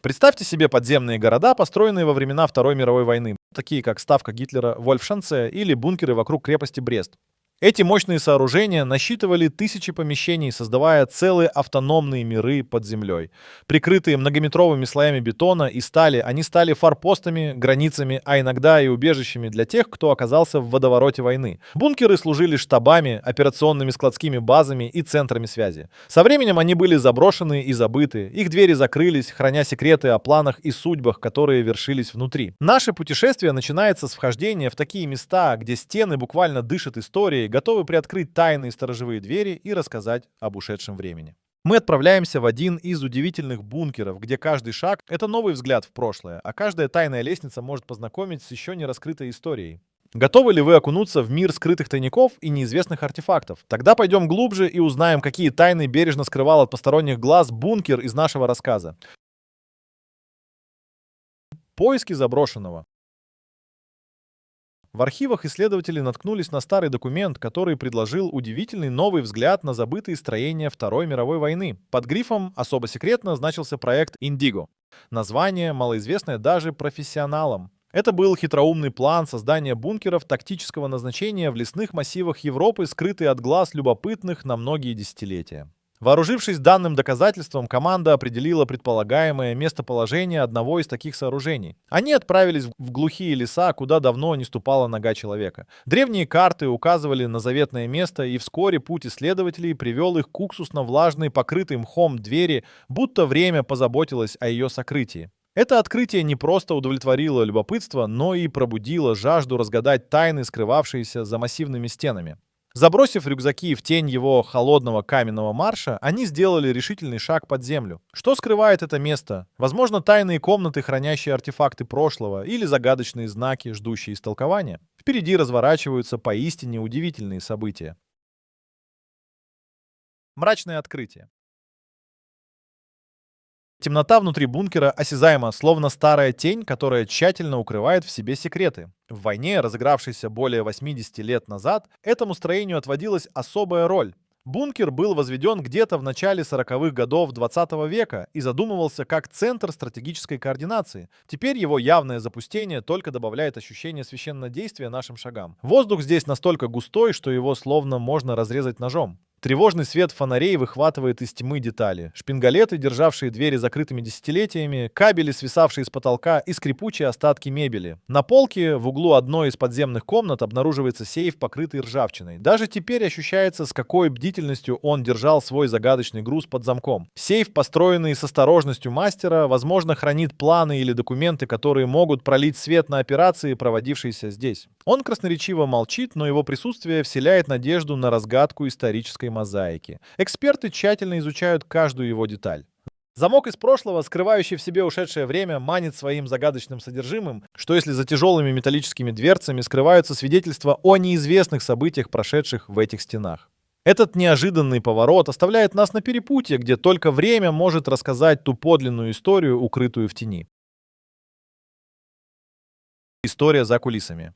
Представьте себе подземные города, построенные во времена Второй мировой войны, такие как ставка Гитлера в Вольфшанце или бункеры вокруг крепости Брест. Эти мощные сооружения насчитывали тысячи помещений, создавая целые автономные миры под землей. Прикрытые многометровыми слоями бетона и стали, они стали форпостами, границами, а иногда и убежищами для тех, кто оказался в водовороте войны. Бункеры служили штабами, операционными складскими базами и центрами связи. Со временем они были заброшены и забыты, их двери закрылись, храня секреты о планах и судьбах, которые вершились внутри. Наше путешествие начинается с вхождения в такие места, где стены буквально дышат историей, готовы приоткрыть тайные сторожевые двери и рассказать об ушедшем времени. Мы отправляемся в один из удивительных бункеров, где каждый шаг — это новый взгляд в прошлое, а каждая тайная лестница может познакомить с еще не раскрытой историей. Готовы ли вы окунуться в мир скрытых тайников и неизвестных артефактов? Тогда пойдем глубже и узнаем, какие тайны бережно скрывал от посторонних глаз бункер из нашего рассказа. Поиски заброшенного. В архивах исследователи наткнулись на старый документ, который предложил удивительный новый взгляд на забытые строения Второй мировой войны. Под грифом «Особо секретно» значился проект «Индиго». Название, малоизвестное даже профессионалам. Это был хитроумный план создания бункеров тактического назначения в лесных массивах Европы, скрытый от глаз любопытных на многие десятилетия. Вооружившись данным доказательством, команда определила предполагаемое местоположение одного из таких сооружений. Они отправились в глухие леса, куда давно не ступала нога человека. Древние карты указывали на заветное место, и вскоре путь исследователей привел их к уксусно-влажной, покрытой мхом двери, будто время позаботилось о ее сокрытии. Это открытие не просто удовлетворило любопытство, но и пробудило жажду разгадать тайны, скрывавшиеся за массивными стенами. Забросив рюкзаки в тень его холодного каменного марша, они сделали решительный шаг под землю. Что скрывает это место? Возможно, тайные комнаты, хранящие артефакты прошлого, или загадочные знаки, ждущие истолкования. Впереди разворачиваются поистине удивительные события. Мрачное открытие. Темнота внутри бункера осязаема, словно старая тень, которая тщательно укрывает в себе секреты. В войне, разыгравшейся более 80 лет назад, этому строению отводилась особая роль. Бункер был возведен где-то в начале 40-х годов 20 века и задумывался как центр стратегической координации. Теперь его явное запустение только добавляет ощущение священнодействия нашим шагам. Воздух здесь настолько густой, что его словно можно разрезать ножом. Тревожный свет фонарей выхватывает из тьмы детали. Шпингалеты, державшие двери закрытыми десятилетиями, кабели, свисавшие с потолка, и скрипучие остатки мебели. На полке в углу одной из подземных комнат обнаруживается сейф, покрытый ржавчиной. Даже теперь ощущается, с какой бдительностью он держал свой загадочный груз под замком. Сейф, построенный с осторожностью мастера, возможно, хранит планы или документы, которые могут пролить свет на операции, проводившиеся здесь. Он красноречиво молчит, но его присутствие вселяет надежду на разгадку исторической мозаики. Эксперты тщательно изучают каждую его деталь. Замок из прошлого, скрывающий в себе ушедшее время, манит своим загадочным содержимым, что если за тяжелыми металлическими дверцами скрываются свидетельства о неизвестных событиях, прошедших в этих стенах. Этот неожиданный поворот оставляет нас на перепутье, где только время может рассказать ту подлинную историю, укрытую в тени. История за кулисами.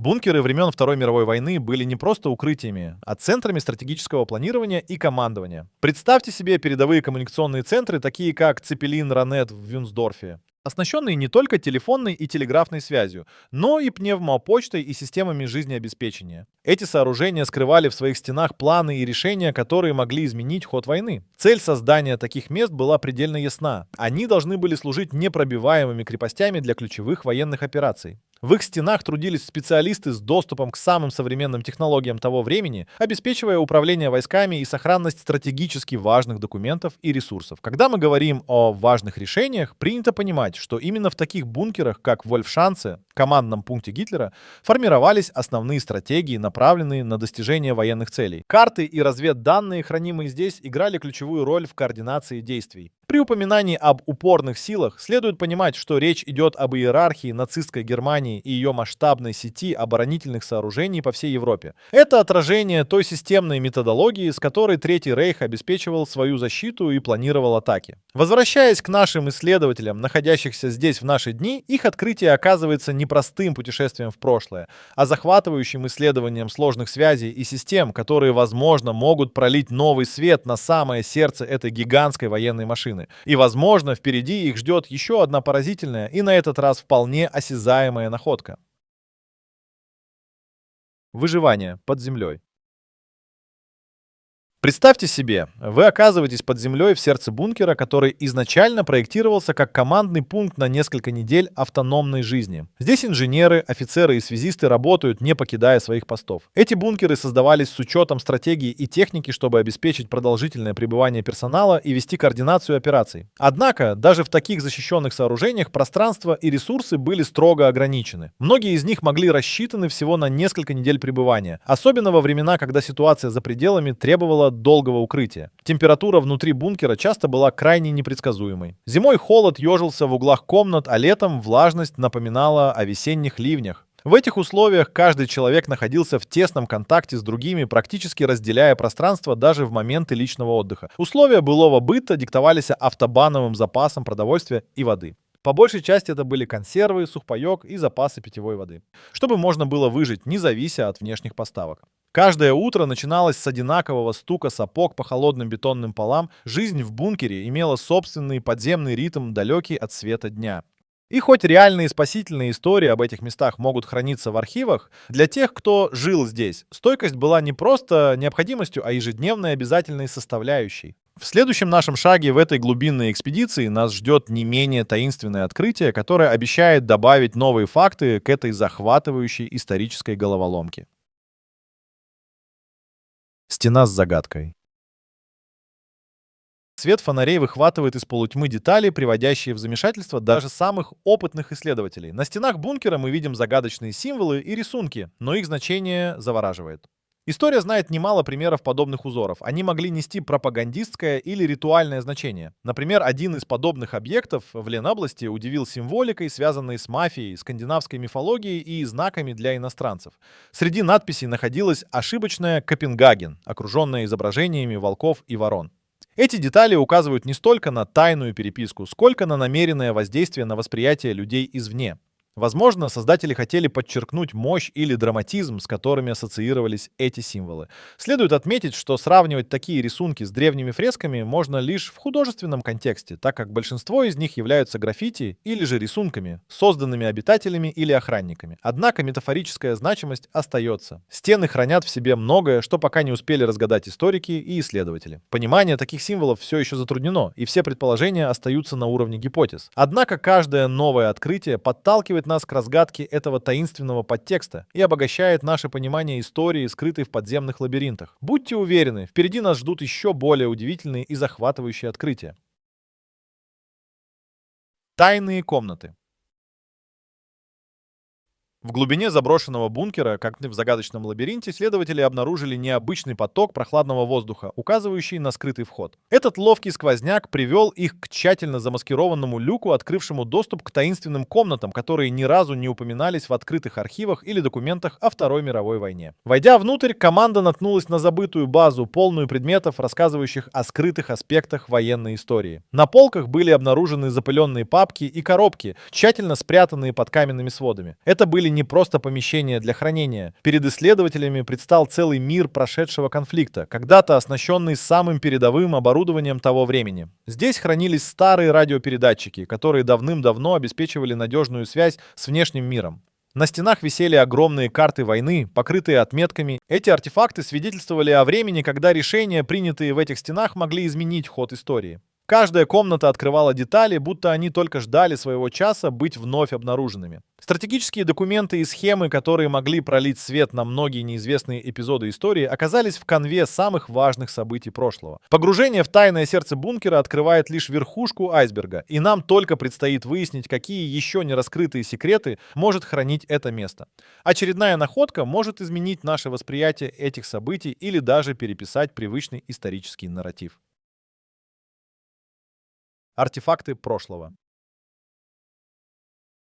Бункеры времен Второй мировой войны были не просто укрытиями, а центрами стратегического планирования и командования. Представьте себе передовые коммуникационные центры, такие как Цепелин Ранет в Вюнсдорфе, оснащенные не только телефонной и телеграфной связью, но и пневмопочтой и системами жизнеобеспечения. Эти сооружения скрывали в своих стенах планы и решения, которые могли изменить ход войны. Цель создания таких мест была предельно ясна. Они должны были служить непробиваемыми крепостями для ключевых военных операций. В их стенах трудились специалисты с доступом к самым современным технологиям того времени, обеспечивая управление войсками и сохранность стратегически важных документов и ресурсов. Когда мы говорим о важных решениях, принято понимать, что именно в таких бункерах, как в Вольфшанце, командном пункте Гитлера, формировались основные стратегии, направленные на достижение военных целей. Карты и разведданные, хранимые здесь, играли ключевую роль в координации действий. При упоминании об упорных силах следует понимать, что речь идет об иерархии нацистской Германии и ее масштабной сети оборонительных сооружений по всей Европе. Это отражение той системной методологии, с которой Третий Рейх обеспечивал свою защиту и планировал атаки. Возвращаясь к нашим исследователям, находящихся здесь в наши дни, их открытие оказывается не простым путешествием в прошлое, а захватывающим исследованием сложных связей и систем, которые, возможно, могут пролить новый свет на самое сердце этой гигантской военной машины. И, возможно, впереди их ждет еще одна поразительная и на этот раз вполне осязаемая находка. Выживание под землей. Представьте себе, вы оказываетесь под землей в сердце бункера, который изначально проектировался как командный пункт на несколько недель автономной жизни. Здесь инженеры, офицеры и связисты работают, не покидая своих постов. Эти бункеры создавались с учетом стратегии и техники, чтобы обеспечить продолжительное пребывание персонала и вести координацию операций. Однако, даже в таких защищенных сооружениях пространство и ресурсы были строго ограничены. Многие из них могли рассчитаны всего на несколько недель пребывания, особенно во времена, когда ситуация за пределами требовала долгого укрытия. Температура внутри бункера часто была крайне непредсказуемой. Зимой холод ежился в углах комнат, а летом влажность напоминала о весенних ливнях. В этих условиях каждый человек находился в тесном контакте с другими, практически разделяя пространство даже в моменты личного отдыха. Условия былого быта диктовались автобановым запасом продовольствия и воды. По большей части это были консервы, сухпайок и запасы питьевой воды, чтобы можно было выжить, не завися от внешних поставок. Каждое утро начиналось с одинакового стука сапог по холодным бетонным полам. Жизнь в бункере имела собственный подземный ритм, далекий от света дня. И хоть реальные спасительные истории об этих местах могут храниться в архивах, для тех, кто жил здесь, стойкость была не просто необходимостью, а ежедневной обязательной составляющей. В следующем нашем шаге в этой глубинной экспедиции нас ждет не менее таинственное открытие, которое обещает добавить новые факты к этой захватывающей исторической головоломке. Стена с загадкой. Свет фонарей выхватывает из полутьмы детали, приводящие в замешательство даже самых опытных исследователей. На стенах бункера мы видим загадочные символы и рисунки, но их значение завораживает. История знает немало примеров подобных узоров. Они могли нести пропагандистское или ритуальное значение. Например, один из подобных объектов в Ленобласти удивил символикой, связанной с мафией, скандинавской мифологией и знаками для иностранцев. Среди надписей находилась ошибочная «Копенгаген», окруженная изображениями волков и ворон. Эти детали указывают не столько на тайную переписку, сколько на намеренное воздействие на восприятие людей извне. Возможно, создатели хотели подчеркнуть мощь или драматизм, с которыми ассоциировались эти символы. Следует отметить, что сравнивать такие рисунки с древними фресками можно лишь в художественном контексте, так как большинство из них являются граффити или же рисунками, созданными обитателями или охранниками. Однако метафорическая значимость остается. Стены хранят в себе многое, что пока не успели разгадать историки и исследователи. Понимание таких символов все еще затруднено, и все предположения остаются на уровне гипотез. Однако каждое новое открытие подталкивает нас к разгадке этого таинственного подтекста и обогащает наше понимание истории, скрытой в подземных лабиринтах. Будьте уверены, впереди нас ждут еще более удивительные и захватывающие открытия. Тайные комнаты. В глубине заброшенного бункера, как в загадочном лабиринте, следователи обнаружили необычный поток прохладного воздуха, указывающий на скрытый вход. Этот ловкий сквозняк привел их к тщательно замаскированному люку, открывшему доступ к таинственным комнатам, которые ни разу не упоминались в открытых архивах или документах о Второй мировой войне. Войдя внутрь, команда наткнулась на забытую базу, полную предметов, рассказывающих о скрытых аспектах военной истории. На полках были обнаружены запыленные папки и коробки, тщательно спрятанные под каменными сводами. Это были не просто помещения для хранения. Перед исследователями предстал целый мир прошедшего конфликта, когда-то оснащенный самым передовым оборудованием того времени. Здесь хранились старые радиопередатчики, которые давным-давно обеспечивали надежную связь с внешним миром. На стенах висели огромные карты войны, покрытые отметками. Эти артефакты свидетельствовали о времени, когда решения, принятые в этих стенах, могли изменить ход истории. Каждая комната открывала детали, будто они только ждали своего часа быть вновь обнаруженными. Стратегические документы и схемы, которые могли пролить свет на многие неизвестные эпизоды истории, оказались в канве самых важных событий прошлого. Погружение в тайное сердце бункера открывает лишь верхушку айсберга, и нам только предстоит выяснить, какие еще не раскрытые секреты может хранить это место. Очередная находка может изменить наше восприятие этих событий или даже переписать привычный исторический нарратив. Артефакты прошлого.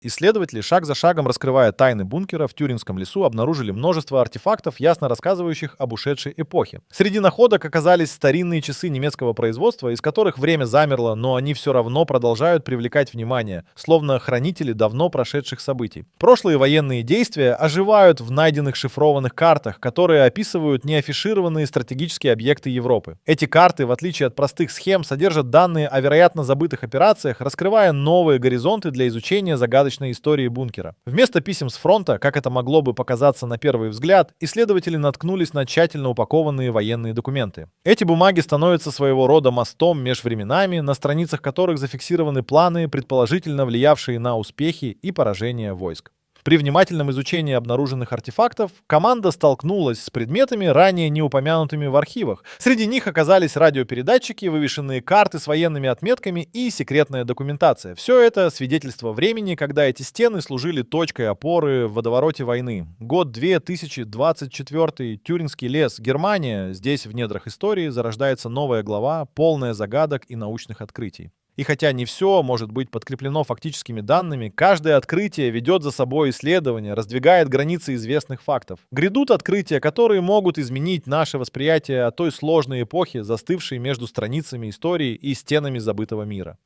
Исследователи, шаг за шагом раскрывая тайны бункера в Тюрингском лесу, обнаружили множество артефактов, ясно рассказывающих об ушедшей эпохе. Среди находок оказались старинные часы немецкого производства, из которых время замерло, но они все равно продолжают привлекать внимание, словно хранители давно прошедших событий. Прошлые военные действия оживают в найденных шифрованных картах, которые описывают неафишированные стратегические объекты Европы. Эти карты, в отличие от простых схем, содержат данные о вероятно забытых операциях, раскрывая новые горизонты для изучения загадочных истории бункера. Вместо писем с фронта, как это могло бы показаться на первый взгляд, исследователи наткнулись на тщательно упакованные военные документы. Эти бумаги становятся своего рода мостом между временами, на страницах которых зафиксированы планы, предположительно влиявшие на успехи и поражения войск. При внимательном изучении обнаруженных артефактов команда столкнулась с предметами, ранее не упомянутыми в архивах. Среди них оказались радиопередатчики, вывешенные карты с военными отметками и секретная документация. Все это свидетельство времени, когда эти стены служили точкой опоры в водовороте войны. Год 2024, Тюрингский лес, Германия. Здесь, в недрах истории, зарождается новая глава, полная загадок и научных открытий. И хотя не все может быть подкреплено фактическими данными, каждое открытие ведет за собой исследование, раздвигает границы известных фактов. Грядут открытия, которые могут изменить наше восприятие о той сложной эпохе, застывшей между страницами истории и стенами забытого мира.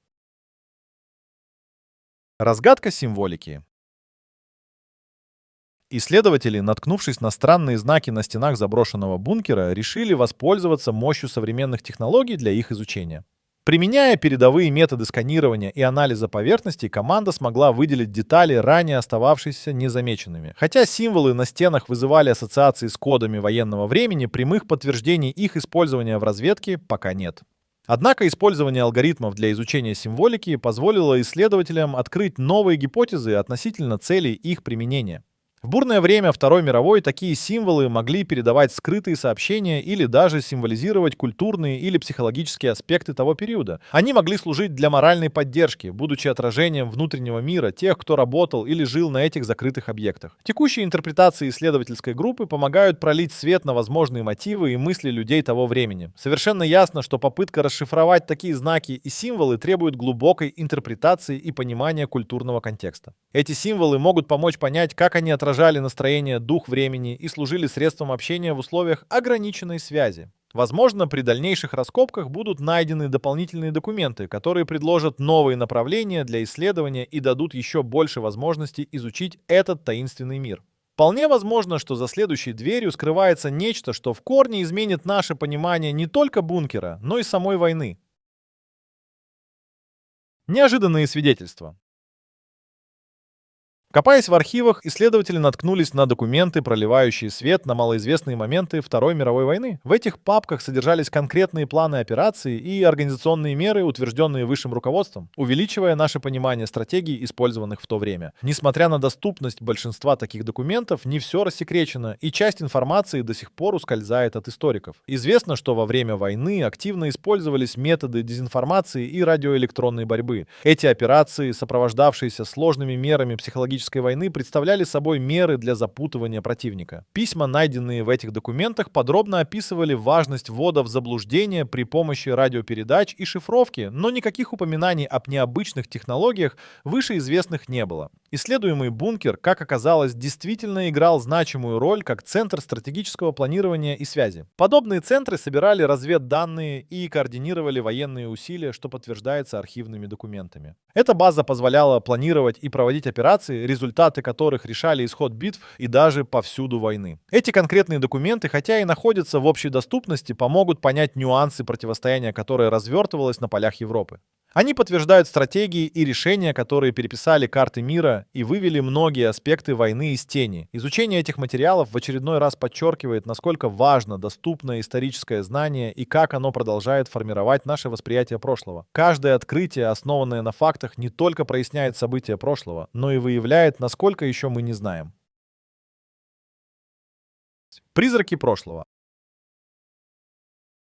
Разгадка символики. Исследователи, наткнувшись на странные знаки на стенах заброшенного бункера, решили воспользоваться мощью современных технологий для их изучения. Применяя передовые методы сканирования и анализа поверхностей, команда смогла выделить детали, ранее остававшиеся незамеченными. Хотя символы на стенах вызывали ассоциации с кодами военного времени, прямых подтверждений их использования в разведке пока нет. Однако использование алгоритмов для изучения символики позволило исследователям открыть новые гипотезы относительно целей их применения. В бурное время Второй мировой такие символы могли передавать скрытые сообщения или даже символизировать культурные или психологические аспекты того периода. Они могли служить для моральной поддержки, будучи отражением внутреннего мира тех, кто работал или жил на этих закрытых объектах. Текущие интерпретации исследовательской группы помогают пролить свет на возможные мотивы и мысли людей того времени. Совершенно ясно, что попытка расшифровать такие знаки и символы требует глубокой интерпретации и понимания культурного контекста. Эти символы могут помочь понять, как они отражают настроение, дух времени и служили средством общения в условиях ограниченной связи. Возможно, при дальнейших раскопках будут найдены дополнительные документы, которые предложат новые направления для исследования и дадут еще больше возможностей изучить этот таинственный мир. Вполне возможно, что за следующей дверью скрывается нечто, что в корне изменит наше понимание не только бункера, но и самой войны. Неожиданные свидетельства. Копаясь в архивах, исследователи наткнулись на документы, проливающие свет на малоизвестные моменты Второй мировой войны. В этих папках содержались конкретные планы операций и организационные меры, утвержденные высшим руководством, увеличивая наше понимание стратегий, использованных в то время. Несмотря на доступность большинства таких документов, не все рассекречено, и часть информации до сих пор ускользает от историков. Известно, что во время войны активно использовались методы дезинформации и радиоэлектронной борьбы. Эти операции, сопровождавшиеся сложными мерами психологической войны, представляли собой меры для запутывания противника. Письма, найденные в этих документах, подробно описывали важность ввода в заблуждение при помощи радиопередач и шифровки, но никаких упоминаний об необычных технологиях вышеизвестных не было. Исследуемый бункер, как оказалось, действительно играл значимую роль как центр стратегического планирования и связи. Подобные центры собирали разведданные и координировали военные усилия, что подтверждается архивными документами. Эта база позволяла планировать и проводить операции, результаты которых решали исход битв и даже повсюду войны. Эти конкретные документы, хотя и находятся в общей доступности, помогут понять нюансы противостояния, которое развертывалось на полях Европы. Они подтверждают стратегии и решения, которые переписали карты мира и вывели многие аспекты войны из тени. Изучение этих материалов в очередной раз подчеркивает, насколько важно доступное историческое знание и как оно продолжает формировать наше восприятие прошлого. Каждое открытие, основанное на фактах, не только проясняет события прошлого, но и выявляет, насколько еще мы не знаем. Призраки прошлого.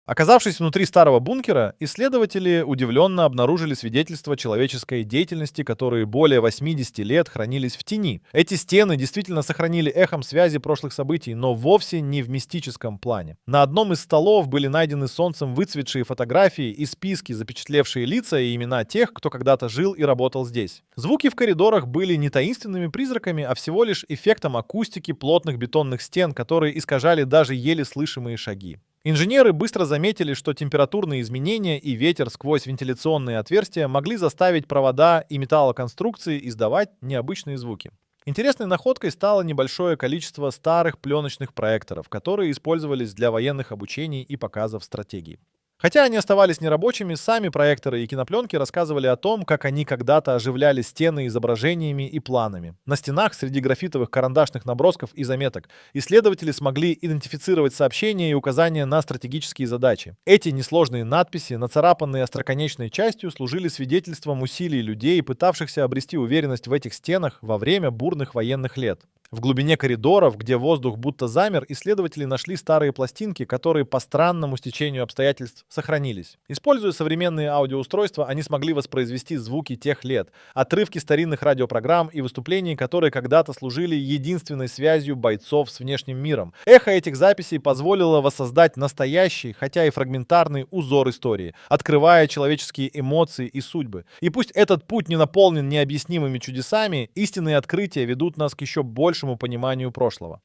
Оказавшись внутри старого бункера, исследователи удивленно обнаружили свидетельства человеческой деятельности, которые более 80 лет хранились в тени. Эти стены действительно сохранили эхом связи прошлых событий, но вовсе не в мистическом плане. На одном из столов были найдены солнцем выцветшие фотографии и списки, запечатлевшие лица и имена тех, кто когда-то жил и работал здесь. Звуки в коридорах были не таинственными призраками, а всего лишь эффектом акустики плотных бетонных стен, которые искажали даже еле слышимые шаги. Инженеры быстро заметили, что температурные изменения и ветер сквозь вентиляционные отверстия могли заставить провода и металлоконструкции издавать необычные звуки. Интересной находкой стало небольшое количество старых пленочных проекторов, которые использовались для военных обучений и показов стратегий. Хотя они оставались нерабочими, сами проекторы и кинопленки рассказывали о том, как они когда-то оживляли стены изображениями и планами. На стенах среди графитовых карандашных набросков и заметок исследователи смогли идентифицировать сообщения и указания на стратегические задачи. Эти несложные надписи, нацарапанные остроконечной частью, служили свидетельством усилий людей, пытавшихся обрести уверенность в этих стенах во время бурных военных лет. В глубине коридоров, где воздух будто замер, исследователи нашли старые пластинки, которые по странному стечению обстоятельств сохранились. Используя современные аудиоустройства, они смогли воспроизвести звуки тех лет, отрывки старинных радиопрограмм и выступлений, которые когда-то служили единственной связью бойцов с внешним миром. Эхо этих записей позволило воссоздать настоящий, хотя и фрагментарный узор истории, открывая человеческие эмоции и судьбы. И пусть этот путь не наполнен необъяснимыми чудесами, истинные открытия ведут нас к еще большему пониманию прошлого.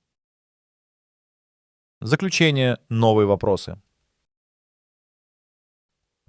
Заключение. Новые вопросы.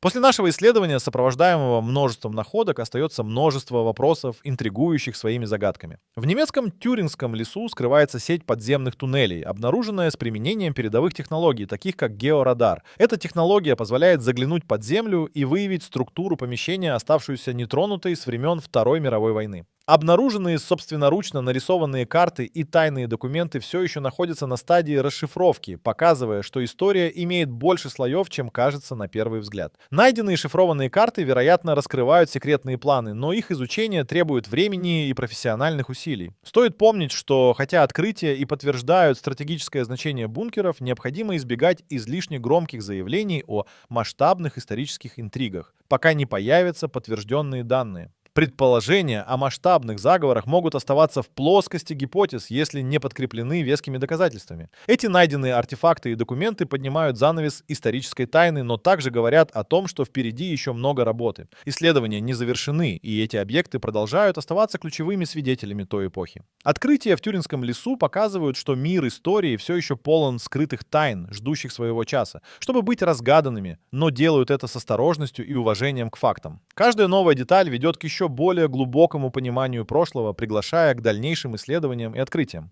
После нашего исследования, сопровождаемого множеством находок, остается множество вопросов, интригующих своими загадками. В немецком Тюрингском лесу скрывается сеть подземных туннелей, обнаруженная с применением передовых технологий, таких как георадар. Эта технология позволяет заглянуть под землю и выявить структуру помещения, оставшуюся нетронутой с времен Второй мировой войны. Обнаруженные собственноручно нарисованные карты и тайные документы все еще находятся на стадии расшифровки, показывая, что история имеет больше слоев, чем кажется на первый взгляд. Найденные шифрованные карты, вероятно, раскрывают секретные планы, но их изучение требует времени и профессиональных усилий. Стоит помнить, что хотя открытия и подтверждают стратегическое значение бункеров, необходимо избегать излишне громких заявлений о масштабных исторических интригах, пока не появятся подтвержденные данные. Предположения о масштабных заговорах могут оставаться в плоскости гипотез, если не подкреплены вескими доказательствами. Эти найденные артефакты и документы поднимают занавес исторической тайны, но также говорят о том, что впереди еще много работы. Исследования не завершены, и эти объекты продолжают оставаться ключевыми свидетелями той эпохи. Открытия в Тюрингском лесу показывают, что мир истории все еще полон скрытых тайн, ждущих своего часа, чтобы быть разгаданными, но делают это с осторожностью и уважением к фактам. Каждая новая деталь ведет к еще более глубокому пониманию прошлого, приглашая к дальнейшим исследованиям и открытиям.